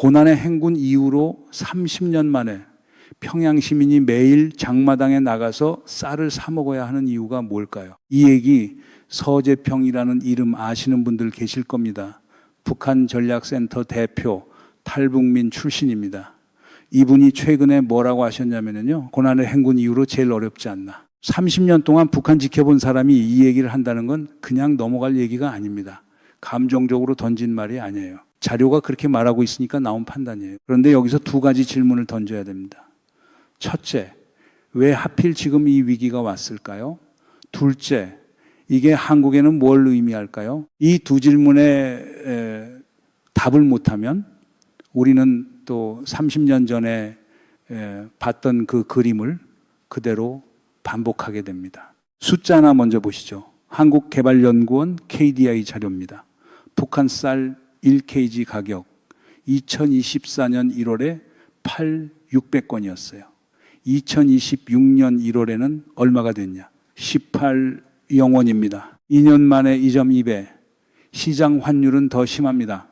고난의 행군 이후로 30년 만에 평양 시민이 매일 장마당에 나가서 쌀을 사 먹어야 하는 이유가 뭘까요? 이 얘기 서재평이라는 이름 아시는 분들 계실 겁니다. 북한 전략센터 대표 탈북민 출신입니다. 이분이 최근에 뭐라고 하셨냐면요. 고난의 행군 이후로 제일 어렵지 않나. 30년 동안 북한 지켜본 사람이 이 얘기를 한다는 건 그냥 넘어갈 얘기가 아닙니다. 감정적으로 던진 말이 아니에요. 자료가 그렇게 말하고 있으니까 나온 판단이에요. 그런데 여기서 두 가지 질문을 던져야 됩니다. 첫째, 왜 하필 지금 이 위기가 왔을까요? 둘째, 이게 한국에는 뭘 의미할까요? 이 두 질문에 답을 못하면 우리는 또 30년 전에 봤던 그 그림을 그대로 반복하게 됩니다. 숫자 하나 먼저 보시죠. 한국개발연구원 KDI 자료입니다. 북한 쌀 1kg 가격 2024년 1월에 600건이었어요. 2026년 1월에는 얼마가 됐냐? 18영원입니다. 2년 만에 2.2배. 시장 환율은 더 심합니다.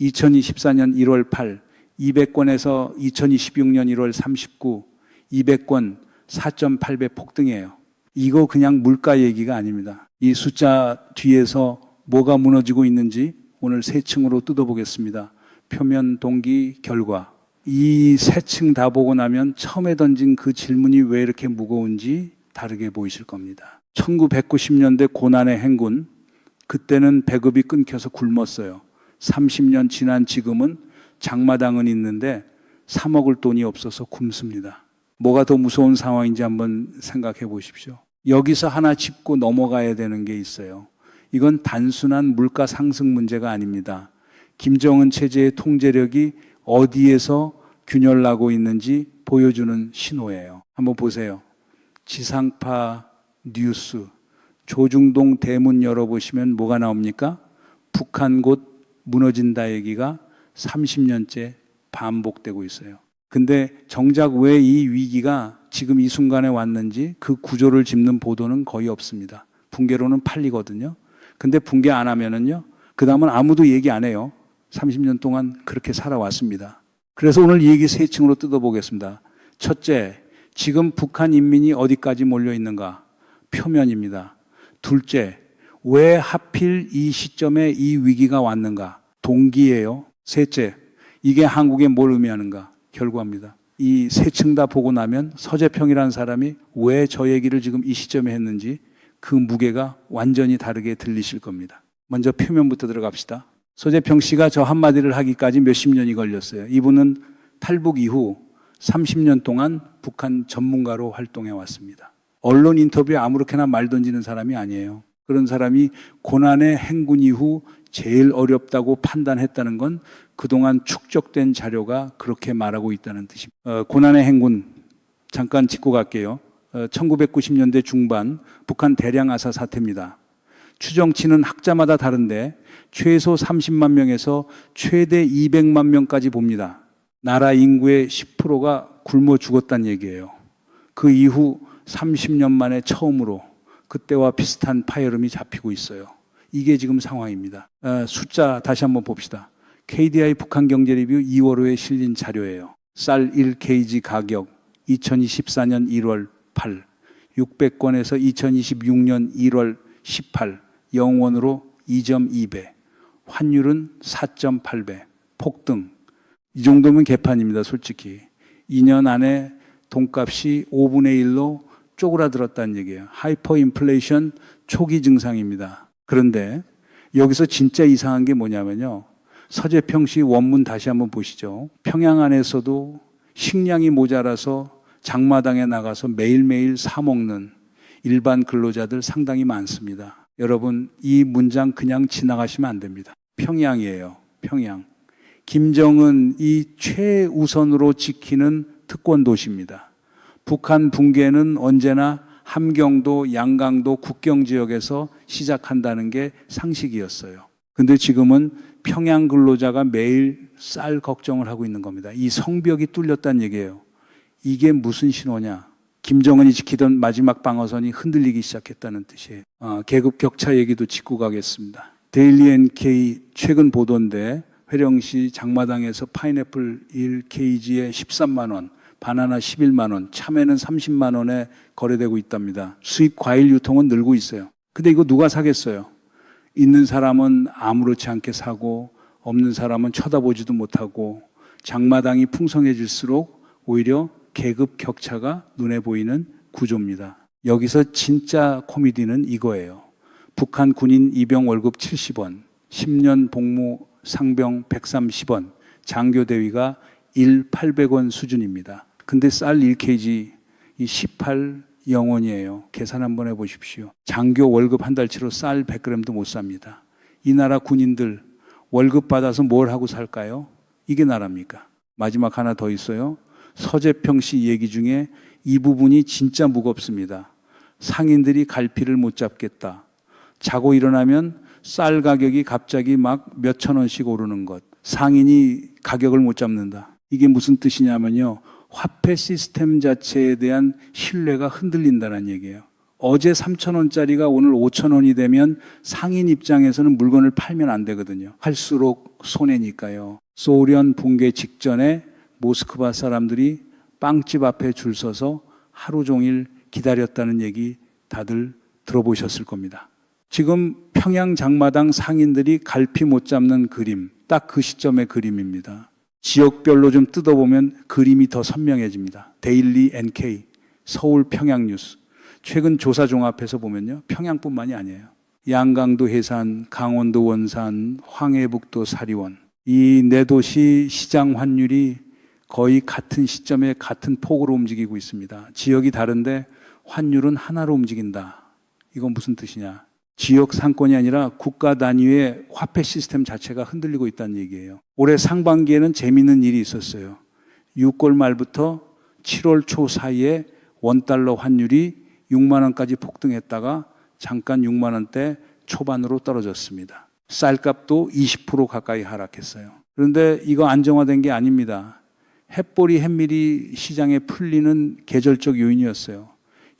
2024년 1월 8, 200건에서 2026년 1월 39, 200건 4.8배 폭등이에요. 이거 그냥 물가 얘기가 아닙니다. 이 숫자 뒤에서 뭐가 무너지고 있는지 오늘 세 층으로 뜯어보겠습니다. 표면, 동기, 결과. 이 세 층 다 보고 나면 처음에 던진 그 질문이 왜 이렇게 무거운지 다르게 보이실 겁니다. 1990년대 고난의 행군, 그때는 배급이 끊겨서 굶었어요. 30년 지난 지금은 장마당은 있는데 사 먹을 돈이 없어서 굶습니다. 뭐가 더 무서운 상황인지 한번 생각해 보십시오. 여기서 하나 짚고 넘어가야 되는 게 있어요. 이건 단순한 물가 상승 문제가 아닙니다. 김정은 체제의 통제력이 어디에서 균열나고 있는지 보여주는 신호예요. 한번 보세요. 지상파 뉴스, 조중동 대문 열어보시면 뭐가 나옵니까? 북한 곧 무너진다 얘기가 30년째 반복되고 있어요. 근데 정작 왜 이 위기가 지금 이 순간에 왔는지 그 구조를 짚는 보도는 거의 없습니다. 붕괴로는 팔리거든요. 근데 붕괴 안 하면은요, 그 다음은 아무도 얘기 안 해요. 30년 동안 그렇게 살아왔습니다. 그래서 오늘 이 얘기 세 층으로 뜯어보겠습니다. 첫째, 지금 북한 인민이 어디까지 몰려 있는가? 표면입니다. 둘째, 왜 하필 이 시점에 이 위기가 왔는가? 동기예요. 셋째, 이게 한국에 뭘 의미하는가? 결과입니다. 이 세 층 다 보고 나면 서재평이라는 사람이 왜 저 얘기를 지금 이 시점에 했는지 그 무게가 완전히 다르게 들리실 겁니다. 먼저 표면부터 들어갑시다. 서재평 씨가 저 한마디를 하기까지 몇십 년이 걸렸어요. 이분은 탈북 이후 30년 동안 북한 전문가로 활동해 왔습니다. 언론 인터뷰에 아무렇게나 말 던지는 사람이 아니에요. 그런 사람이 고난의 행군 이후 제일 어렵다고 판단했다는 건 그동안 축적된 자료가 그렇게 말하고 있다는 뜻입니다. 고난의 행군 잠깐 짚고 갈게요. 1990년대 중반 북한 대량 아사 사태입니다. 추정치는 학자마다 다른데 최소 30만 명에서 최대 200만 명까지 봅니다. 나라 인구의 10%가 굶어 죽었다는 얘기예요. 그 이후 30년 만에 처음으로 그때와 비슷한 파열음이 잡히고 있어요. 이게 지금 상황입니다. 숫자 다시 한번 봅시다. KDI 북한경제리뷰 2월호에 실린 자료예요. 쌀 1kg 가격 2024년 1월 8, 600건에서 2026년 1월 18, 영원으로 2.2배, 환율은 4.8배, 폭등. 이 정도면 개판입니다, 솔직히. 2년 안에 돈값이 5분의 1로 쪼그라들었다는 얘기예요. 하이퍼 인플레이션 초기 증상입니다. 그런데 여기서 진짜 이상한 게 뭐냐면요. 서재평시 원문 다시 한번 보시죠. 평양 안에서도 식량이 모자라서 장마당에 나가서 매일매일 사 먹는 일반 근로자들 상당히 많습니다. 여러분, 이 문장 그냥 지나가시면 안 됩니다. 평양이에요. 평양. 김정은이 최우선으로 지키는 특권 도시입니다. 북한 붕괴는 언제나 함경도, 양강도 국경 지역에서 시작한다는 게 상식이었어요. 근데 지금은 평양 근로자가 매일 쌀 걱정을 하고 있는 겁니다. 이 성벽이 뚫렸다는 얘기예요. 이게 무슨 신호냐? 김정은이 지키던 마지막 방어선이 흔들리기 시작했다는 뜻이에요. 계급 격차 얘기도 짚고 가겠습니다. 데일리 NK 최근 보도인데 회령시 장마당에서 파인애플 1kg에 13만 원, 바나나 11만 원, 참외는 30만 원에 거래되고 있답니다. 수입 과일 유통은 늘고 있어요. 근데 이거 누가 사겠어요? 있는 사람은 아무렇지 않게 사고 없는 사람은 쳐다보지도 못하고 장마당이 풍성해질수록 오히려 계급 격차가 눈에 보이는 구조입니다. 여기서 진짜 코미디는 이거예요. 북한 군인 입영 월급 70원, 10년 복무 상병 130원, 장교 대위가 800원 수준입니다. 근데 쌀 1kg 이 18영원이에요. 계산 한번 해보십시오. 장교 월급 한 달치로 쌀 100g도 못 삽니다. 이 나라 군인들 월급 받아서 뭘 하고 살까요? 이게 나라입니까? 마지막 하나 더 있어요. 서재평 씨 얘기 중에 이 부분이 진짜 무겁습니다. 상인들이 갈피를 못 잡겠다. 자고 일어나면 쌀 가격이 갑자기 막 몇천 원씩 오르는 것. 상인이 가격을 못 잡는다. 이게 무슨 뜻이냐면요. 화폐 시스템 자체에 대한 신뢰가 흔들린다는 얘기예요. 어제 3,000원짜리가 오늘 5,000원이 되면 상인 입장에서는 물건을 팔면 안 되거든요. 할수록 손해니까요. 소련 붕괴 직전에 모스크바 사람들이 빵집 앞에 줄 서서 하루 종일 기다렸다는 얘기 다들 들어보셨을 겁니다. 지금 평양 장마당 상인들이 갈피 못 잡는 그림, 딱 그 시점의 그림입니다. 지역별로 좀 뜯어보면 그림이 더 선명해집니다. 데일리 NK, 서울 평양뉴스. 최근 조사 종합해서 보면요. 평양뿐만이 아니에요. 양강도 해산, 강원도 원산, 황해북도 사리원. 이 네 도시 시장 환율이 거의 같은 시점에 같은 폭으로 움직이고 있습니다. 지역이 다른데 환율은 하나로 움직인다. 이건 무슨 뜻이냐? 지역 상권이 아니라 국가 단위의 화폐 시스템 자체가 흔들리고 있다는 얘기예요. 올해 상반기에는 재미있는 일이 있었어요. 6월 말부터 7월 초 사이에 원달러 환율이 6만 원까지 폭등했다가 잠깐 6만 원대 초반으로 떨어졌습니다. 쌀값도 20% 가까이 하락했어요. 그런데 이거 안정화된 게 아닙니다. 햇보리 햇밀이 시장에 풀리는 계절적 요인이었어요.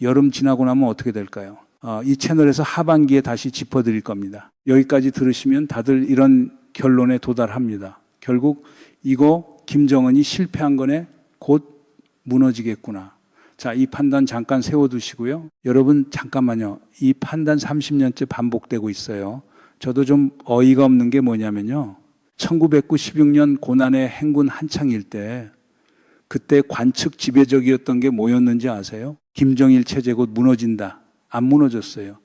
여름 지나고 나면 어떻게 될까요? 이 채널에서 하반기에 다시 짚어드릴 겁니다. 여기까지 들으시면 다들 이런 결론에 도달합니다. 결국 이거 김정은이 실패한 거네, 곧 무너지겠구나. 자, 이 판단 잠깐 세워두시고요. 여러분 잠깐만요. 이 판단 30년째 반복되고 있어요. 저도 좀 어이가 없는 게 뭐냐면요. 1996년 고난의 행군 한창일 때 그때 관측 지배적이었던 게 뭐였는지 아세요? 김정일 체제 곧 무너진다. 안 무너졌어요.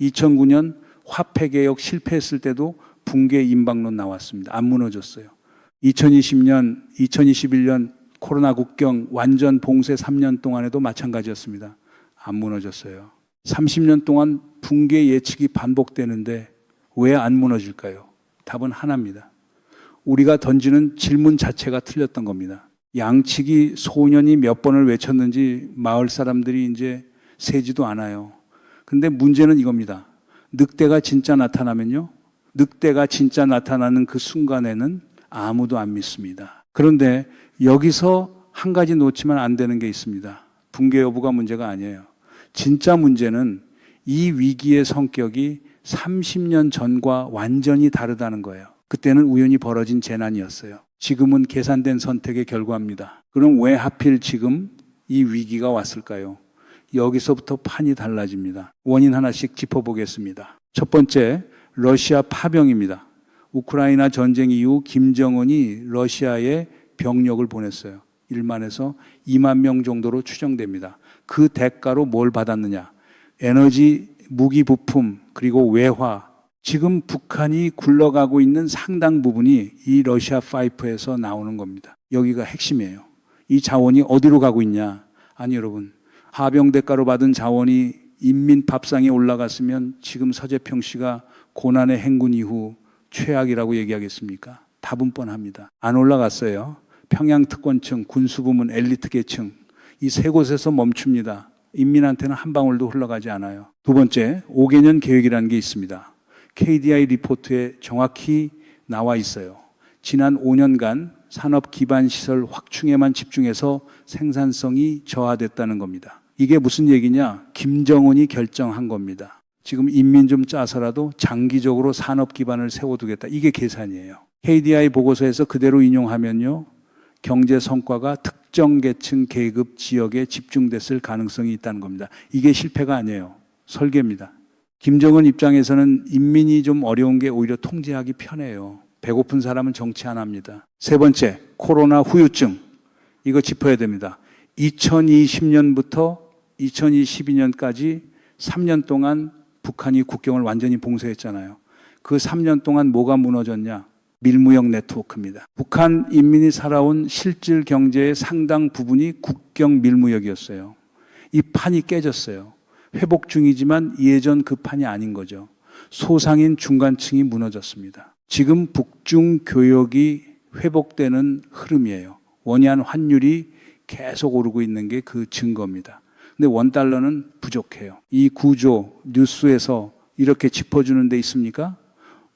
2009년 화폐개혁 실패했을 때도 붕괴 임박론 나왔습니다. 안 무너졌어요. 2020년, 2021년 코로나 국경 완전 봉쇄 3년 동안에도 마찬가지였습니다. 안 무너졌어요. 30년 동안 붕괴 예측이 반복되는데 왜 안 무너질까요? 답은 하나입니다. 우리가 던지는 질문 자체가 틀렸던 겁니다. 양치기 소년이 몇 번을 외쳤는지 마을 사람들이 이제 세지도 않아요. 근데 문제는 이겁니다. 늑대가 진짜 나타나면요. 늑대가 진짜 나타나는 그 순간에는 아무도 안 믿습니다. 그런데 여기서 한 가지 놓치면 안 되는 게 있습니다. 붕괴 여부가 문제가 아니에요. 진짜 문제는 이 위기의 성격이 30년 전과 완전히 다르다는 거예요. 그때는 우연히 벌어진 재난이었어요. 지금은 계산된 선택의 결과입니다. 그럼 왜 하필 지금 이 위기가 왔을까요? 여기서부터 판이 달라집니다. 원인 하나씩 짚어보겠습니다. 첫 번째, 러시아 파병입니다. 우크라이나 전쟁 이후 김정은이 러시아에 병력을 보냈어요. 1만에서 2만 명 정도로 추정됩니다. 그 대가로 뭘 받았느냐? 에너지, 무기 부품, 그리고 외화. 지금 북한이 굴러가고 있는 상당 부분이 이 러시아 파이프에서 나오는 겁니다. 여기가 핵심이에요. 이 자원이 어디로 가고 있냐? 아니 여러분, 하병 대가로 받은 자원이 인민 밥상에 올라갔으면 지금 서재평 씨가 고난의 행군 이후 최악이라고 얘기하겠습니까? 답은 뻔합니다. 안 올라갔어요. 평양 특권층, 군수부문, 엘리트 계층 이 세 곳에서 멈춥니다. 인민한테는 한 방울도 흘러가지 않아요. 두 번째, 5개년 계획이라는 게 있습니다. KDI 리포트에 정확히 나와 있어요. 지난 5년간 산업 기반 시설 확충에만 집중해서 생산성이 저하됐다는 겁니다. 이게 무슨 얘기냐? 김정은이 결정한 겁니다. 지금 인민 좀 짜서라도 장기적으로 산업 기반을 세워두겠다. 이게 계산이에요. KDI 보고서에서 그대로 인용하면요, 경제 성과가 특정 계층, 계급, 지역에 집중됐을 가능성이 있다는 겁니다. 이게 실패가 아니에요. 설계입니다. 김정은 입장에서는 인민이 좀 어려운 게 오히려 통제하기 편해요. 배고픈 사람은 정치 안 합니다. 세 번째, 코로나 후유증. 이거 짚어야 됩니다. 2020년부터 2022년까지 3년 동안 북한이 국경을 완전히 봉쇄했잖아요. 그 3년 동안 뭐가 무너졌냐? 밀무역 네트워크입니다. 북한 인민이 살아온 실질 경제의 상당 부분이 국경 밀무역이었어요. 이 판이 깨졌어요. 회복 중이지만 예전 그 판이 아닌 거죠. 소상인 중간층이 무너졌습니다. 지금 북중 교역이 회복되는 흐름이에요. 원위안 환율이 계속 오르고 있는 게 그 증거입니다. 근데 원달러는 부족해요. 이 구조 뉴스에서 이렇게 짚어주는 데 있습니까?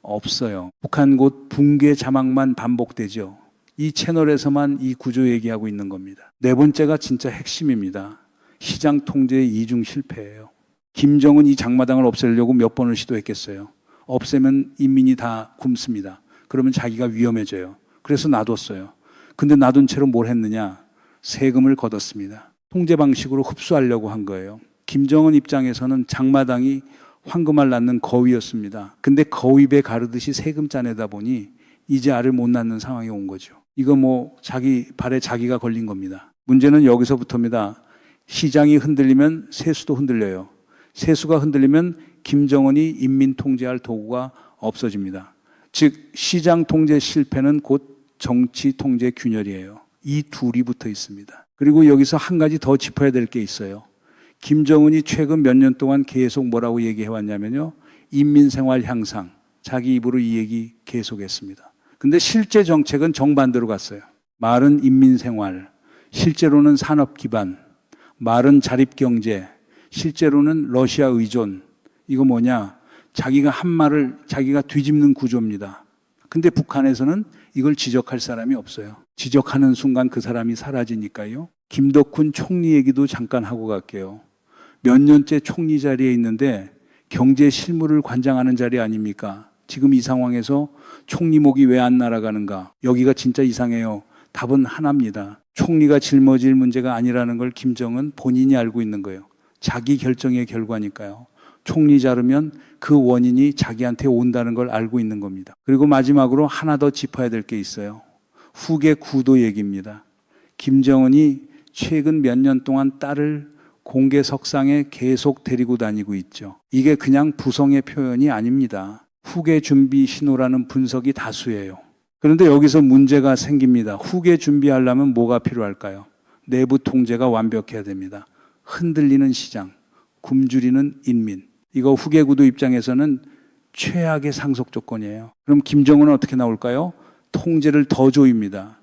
없어요. 북한 곧 붕괴 자막만 반복되죠. 이 채널에서만 이 구조 얘기하고 있는 겁니다. 네 번째가 진짜 핵심입니다. 시장 통제의 이중 실패예요. 김정은 이 장마당을 없애려고 몇 번을 시도했겠어요. 없애면 인민이 다 굶습니다. 그러면 자기가 위험해져요. 그래서 놔뒀어요. 근데 놔둔 채로 뭘 했느냐? 세금을 걷었습니다. 통제 방식으로 흡수하려고 한 거예요. 김정은 입장에서는 장마당이 황금알 낳는 거위였습니다. 근데 거위배 가르듯이 세금 짜내다 보니 이제 알을 못 낳는 상황이 온 거죠. 이거 뭐 자기 발에 자기가 걸린 겁니다. 문제는 여기서부터입니다. 시장이 흔들리면 세수도 흔들려요. 세수가 흔들리면 김정은이 인민 통제할 도구가 없어집니다. 즉 시장 통제 실패는 곧 정치 통제 균열이에요. 이 둘이 붙어 있습니다. 그리고 여기서 한 가지 더 짚어야 될 게 있어요. 김정은이 최근 몇 년 동안 계속 뭐라고 얘기해 왔냐면요. 인민생활 향상. 자기 입으로 이 얘기 계속했습니다. 근데 실제 정책은 정반대로 갔어요. 말은 인민생활, 실제로는 산업기반, 말은 자립경제, 실제로는 러시아 의존. 이거 뭐냐? 자기가 한 말을 자기가 뒤집는 구조입니다. 근데 북한에서는 이걸 지적할 사람이 없어요. 지적하는 순간 그 사람이 사라지니까요. 김덕훈 총리 얘기도 잠깐 하고 갈게요. 몇 년째 총리 자리에 있는데 경제 실무를 관장하는 자리 아닙니까? 지금 이 상황에서 총리 목이 왜 안 날아가는가? 여기가 진짜 이상해요. 답은 하나입니다. 총리가 짊어질 문제가 아니라는 걸 김정은 본인이 알고 있는 거예요. 자기 결정의 결과니까요. 총리 자르면 그 원인이 자기한테 온다는 걸 알고 있는 겁니다. 그리고 마지막으로 하나 더 짚어야 될 게 있어요. 후계 구도 얘기입니다. 김정은이 최근 몇 년 동안 딸을 공개석상에 계속 데리고 다니고 있죠. 이게 그냥 부성의 표현이 아닙니다. 후계 준비 신호라는 분석이 다수예요. 그런데 여기서 문제가 생깁니다. 후계 준비하려면 뭐가 필요할까요? 내부 통제가 완벽해야 됩니다. 흔들리는 시장, 굶주리는 인민. 이거 후계 구도 입장에서는 최악의 상속 조건이에요. 그럼 김정은은 어떻게 나올까요? 통제를 더 조입니다.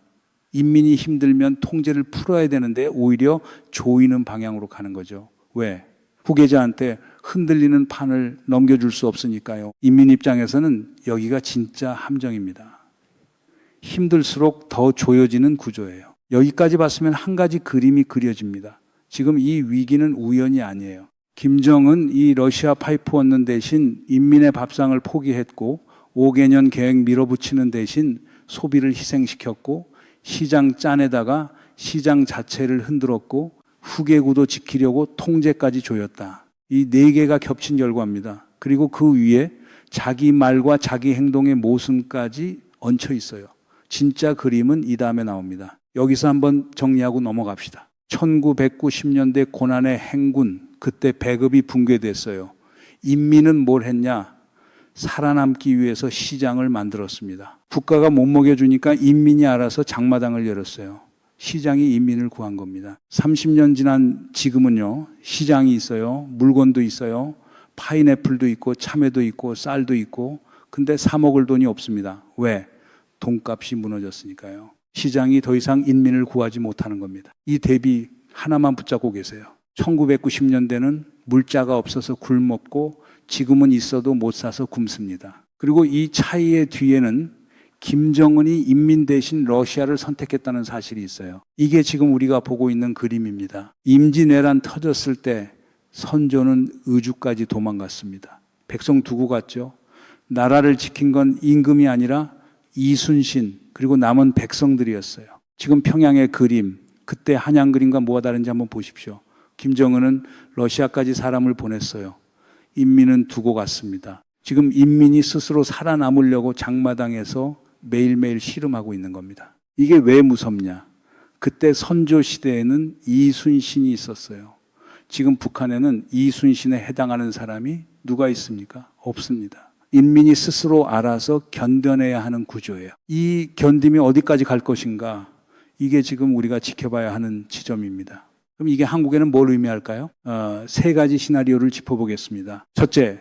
인민이 힘들면 통제를 풀어야 되는데 오히려 조이는 방향으로 가는 거죠. 왜? 후계자한테 흔들리는 판을 넘겨줄 수 없으니까요. 인민 입장에서는 여기가 진짜 함정입니다. 힘들수록 더 조여지는 구조예요. 여기까지 봤으면 한 가지 그림이 그려집니다. 지금 이 위기는 우연이 아니에요. 김정은 이 러시아 파이프 얻는 대신 인민의 밥상을 포기했고 5개년 계획 밀어붙이는 대신 소비를 희생시켰고 시장 짠에다가 시장 자체를 흔들었고 후계구도 지키려고 통제까지 조였다. 이 네 개가 겹친 결과입니다. 그리고 그 위에 자기 말과 자기 행동의 모순까지 얹혀 있어요. 진짜 그림은 이 다음에 나옵니다. 여기서 한번 정리하고 넘어갑시다. 1990년대 고난의 행군, 그때 배급이 붕괴됐어요. 인민은 뭘 했냐? 살아남기 위해서 시장을 만들었습니다. 국가가 못 먹여주니까 인민이 알아서 장마당을 열었어요. 시장이 인민을 구한 겁니다. 30년 지난 지금은요, 시장이 있어요. 물건도 있어요. 파인애플도 있고 참외도 있고 쌀도 있고, 근데 사 먹을 돈이 없습니다. 왜? 돈값이 무너졌으니까요. 시장이 더 이상 인민을 구하지 못하는 겁니다. 이 대비 하나만 붙잡고 계세요. 1990년대는 물자가 없어서 굶었고 지금은 있어도 못 사서 굶습니다. 그리고 이 차이의 뒤에는 김정은이 인민 대신 러시아를 선택했다는 사실이 있어요. 이게 지금 우리가 보고 있는 그림입니다. 임진왜란 터졌을 때 선조는 의주까지 도망갔습니다. 백성 두고 갔죠. 나라를 지킨 건 임금이 아니라 이순신, 그리고 남은 백성들이었어요. 지금 평양의 그림, 그때 한양 그림과 뭐가 다른지 한번 보십시오. 김정은은 러시아까지 사람을 보냈어요. 인민은 두고 갔습니다. 지금 인민이 스스로 살아남으려고 장마당에서 매일매일 씨름하고 있는 겁니다. 이게 왜 무섭냐? 그때 선조 시대에는 이순신이 있었어요. 지금 북한에는 이순신에 해당하는 사람이 누가 있습니까? 없습니다. 인민이 스스로 알아서 견뎌내야 하는 구조예요. 이 견딤이 어디까지 갈 것인가? 이게 지금 우리가 지켜봐야 하는 지점입니다. 그럼 이게 한국에는 뭘 의미할까요? 세 가지 시나리오를 짚어보겠습니다. 첫째,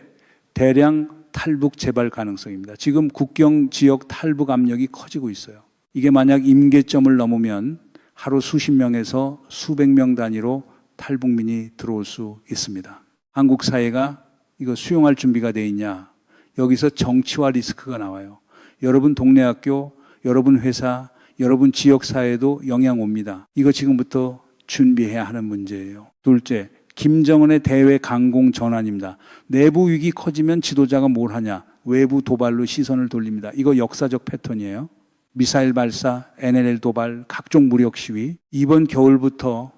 대량 탈북 재발 가능성입니다. 지금 국경 지역 탈북 압력이 커지고 있어요. 이게 만약 임계점을 넘으면 하루 수십 명에서 수백 명 단위로 탈북민이 들어올 수 있습니다. 한국 사회가 이거 수용할 준비가 돼 있냐? 여기서 정치화 리스크가 나와요. 여러분 동네 학교, 여러분 회사, 여러분 지역 사회도 영향 옵니다. 이거 지금부터 준비해야 하는 문제예요. 둘째, 김정은의 대외 강공 전환입니다. 내부 위기 커지면 지도자가 뭘 하냐? 외부 도발로 시선을 돌립니다. 이거 역사적 패턴이에요. 미사일 발사, NLL 도발, 각종 무력 시위. 이번 겨울부터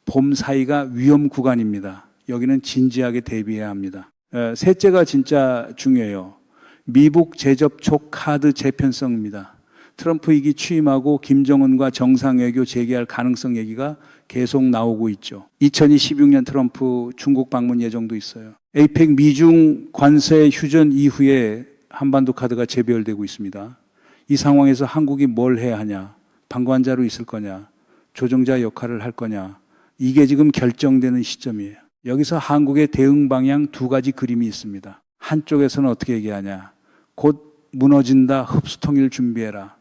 봄 사이가 위험 구간입니다. 여기는 진지하게 대비해야 합니다. 셋째가 진짜 중요해요. 미북 재접촉 카드 재편성입니다. 트럼프 2기 취임하고 김정은과 정상외교 재개할 가능성 얘기가 계속 나오고 있죠. 2026년 트럼프 중국 방문 예정도 있어요. 에이펙 미중 관세 휴전 이후에 한반도 카드가 재배열되고 있습니다. 이 상황에서 한국이 뭘 해야 하냐? 방관자로 있을 거냐? 조정자 역할을 할 거냐? 이게 지금 결정되는 시점이에요. 여기서 한국의 대응 방향 두 가지 그림이 있습니다. 한쪽에서는 어떻게 얘기하냐? 곧 무너진다. 흡수통일 준비해라.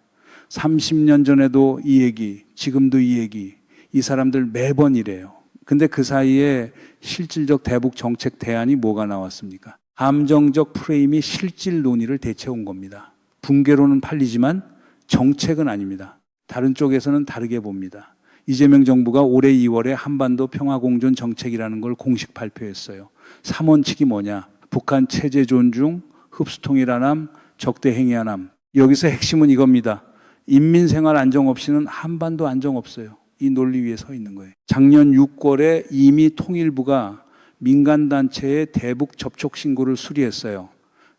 30년 전에도 이 얘기, 지금도 이 얘기. 이 사람들 매번 이래요. 근데 그 사이에 실질적 대북 정책 대안이 뭐가 나왔습니까? 감정적 프레임이 실질 논의를 대체온 겁니다. 붕괴로는 팔리지만 정책은 아닙니다. 다른 쪽에서는 다르게 봅니다. 이재명 정부가 올해 2월에 한반도 평화공존 정책이라는 걸 공식 발표했어요. 3원칙이 뭐냐? 북한 체제 존중, 흡수통일하남, 적대 행위하남. 여기서 핵심은 이겁니다. 인민생활 안정 없이는 한반도 안정 없어요. 이 논리 위에 서 있는 거예요. 작년 6월에 이미 통일부가 민간단체의 대북 접촉 신고를 수리했어요.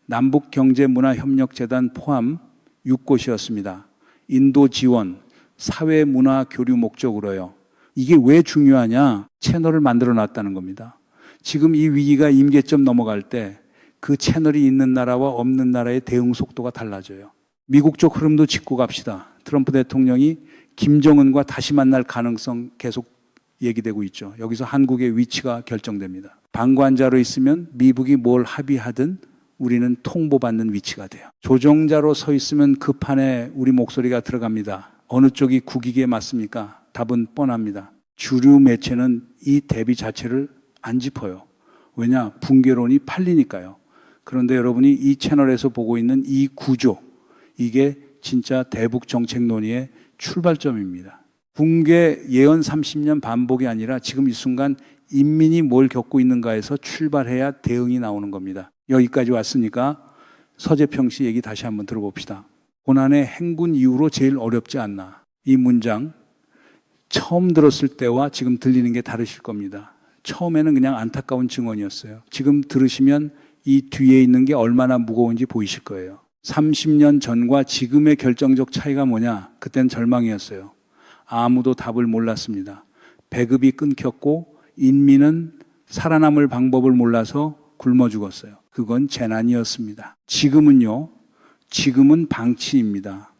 남북경제문화협력재단 포함 6곳이었습니다. 인도 지원, 사회문화교류 목적으로요. 이게 왜 중요하냐? 채널을 만들어 놨다는 겁니다. 지금 이 위기가 임계점 넘어갈 때 그 채널이 있는 나라와 없는 나라의 대응 속도가 달라져요. 미국 쪽 흐름도 짚고 갑시다. 트럼프 대통령이 김정은과 다시 만날 가능성 계속 얘기되고 있죠. 여기서 한국의 위치가 결정됩니다. 방관자로 있으면 미국이 뭘 합의하든 우리는 통보받는 위치가 돼요. 조정자로 서 있으면 그 판에 우리 목소리가 들어갑니다. 어느 쪽이 국익에 맞습니까? 답은 뻔합니다. 주류 매체는 이 대비 자체를 안 짚어요. 왜냐? 붕괴론이 팔리니까요. 그런데 여러분이 이 채널에서 보고 있는 이 구조, 이게 진짜 대북 정책 논의의 출발점입니다. 붕괴 예언 30년 반복이 아니라 지금 이 순간 인민이 뭘 겪고 있는가에서 출발해야 대응이 나오는 겁니다. 여기까지 왔으니까 서재평 씨 얘기 다시 한번 들어봅시다. 고난의 행군 이후로 제일 어렵지 않나. 이 문장 처음 들었을 때와 지금 들리는 게 다르실 겁니다. 처음에는 그냥 안타까운 증언이었어요. 지금 들으시면 이 뒤에 있는 게 얼마나 무거운지 보이실 거예요. 30년 전과 지금의 결정적 차이가 뭐냐? 그땐 절망이었어요. 아무도 답을 몰랐습니다. 배급이 끊겼고 인민은 살아남을 방법을 몰라서 굶어 죽었어요. 그건 재난이었습니다. 지금은요. 지금은 방치입니다.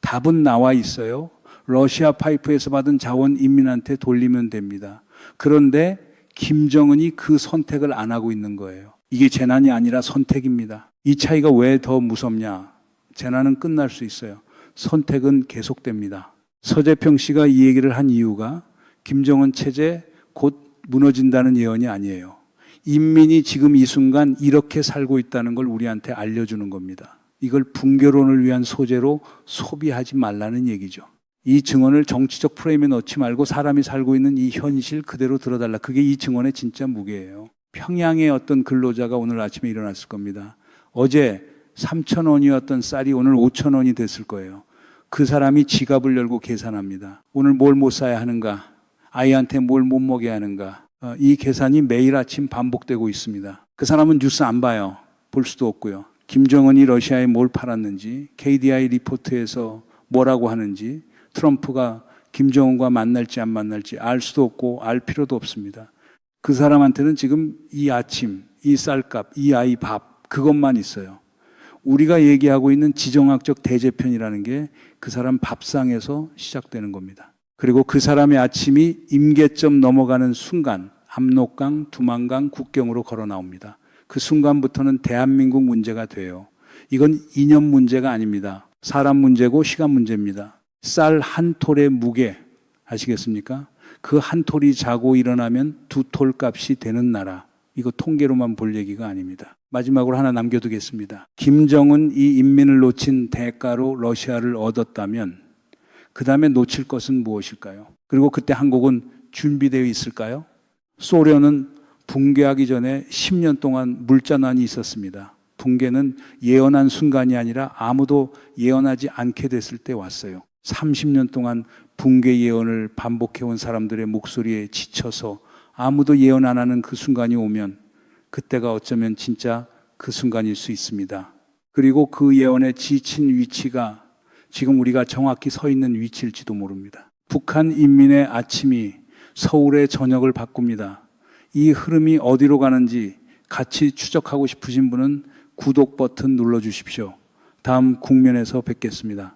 답은 나와 있어요. 러시아 파이프에서 받은 자원 인민한테 돌리면 됩니다. 그런데 김정은이 그 선택을 안 하고 있는 거예요. 이게 재난이 아니라 선택입니다. 이 차이가 왜 더 무섭냐? 재난은 끝날 수 있어요. 선택은 계속됩니다. 서재평 씨가 이 얘기를 한 이유가 김정은 체제 곧 무너진다는 예언이 아니에요. 인민이 지금 이 순간 이렇게 살고 있다는 걸 우리한테 알려주는 겁니다. 이걸 붕괴론을 위한 소재로 소비하지 말라는 얘기죠. 이 증언을 정치적 프레임에 넣지 말고 사람이 살고 있는 이 현실 그대로 들어달라. 그게 이 증언의 진짜 무게예요. 평양의 어떤 근로자가 오늘 아침에 일어났을 겁니다. 어제 3,000원이었던 쌀이 오늘 5,000원이 됐을 거예요. 그 사람이 지갑을 열고 계산합니다. 오늘 뭘 못 사야 하는가? 아이한테 뭘 못 먹여야 하는가? 이 계산이 매일 아침 반복되고 있습니다. 그 사람은 뉴스 안 봐요. 볼 수도 없고요. 김정은이 러시아에 뭘 팔았는지, KDI 리포트에서 뭐라고 하는지, 트럼프가 김정은과 만날지 안 만날지 알 수도 없고 알 필요도 없습니다. 그 사람한테는 지금 이 아침, 이 쌀값, 이 아이 밥, 그것만 있어요. 우리가 얘기하고 있는 지정학적 대재편이라는 게 그 사람 밥상에서 시작되는 겁니다. 그리고 그 사람의 아침이 임계점 넘어가는 순간 압록강, 두만강 국경으로 걸어 나옵니다. 그 순간부터는 대한민국 문제가 돼요. 이건 이념 문제가 아닙니다. 사람 문제고 시간 문제입니다. 쌀 한 톨의 무게 아시겠습니까? 그 한 톨이 자고 일어나면 두 톨 값이 되는 나라. 이거 통계로만 볼 얘기가 아닙니다. 마지막으로 하나 남겨두겠습니다. 김정은 이 인민을 놓친 대가로 러시아를 얻었다면 그 다음에 놓칠 것은 무엇일까요? 그리고 그때 한국은 준비되어 있을까요? 소련은 붕괴하기 전에 10년 동안 물전환이 있었습니다. 붕괴는 예언한 순간이 아니라 아무도 예언하지 않게 됐을 때 왔어요. 30년 동안 붕괴 예언을 반복해온 사람들의 목소리에 지쳐서 아무도 예언 안 하는 그 순간이 오면 그때가 어쩌면 진짜 그 순간일 수 있습니다. 그리고 그 예언에 지친 위치가 지금 우리가 정확히 서 있는 위치일지도 모릅니다. 북한 인민의 아침이 서울의 저녁을 바꿉니다. 이 흐름이 어디로 가는지 같이 추적하고 싶으신 분은 구독 버튼 눌러주십시오. 다음 국면에서 뵙겠습니다.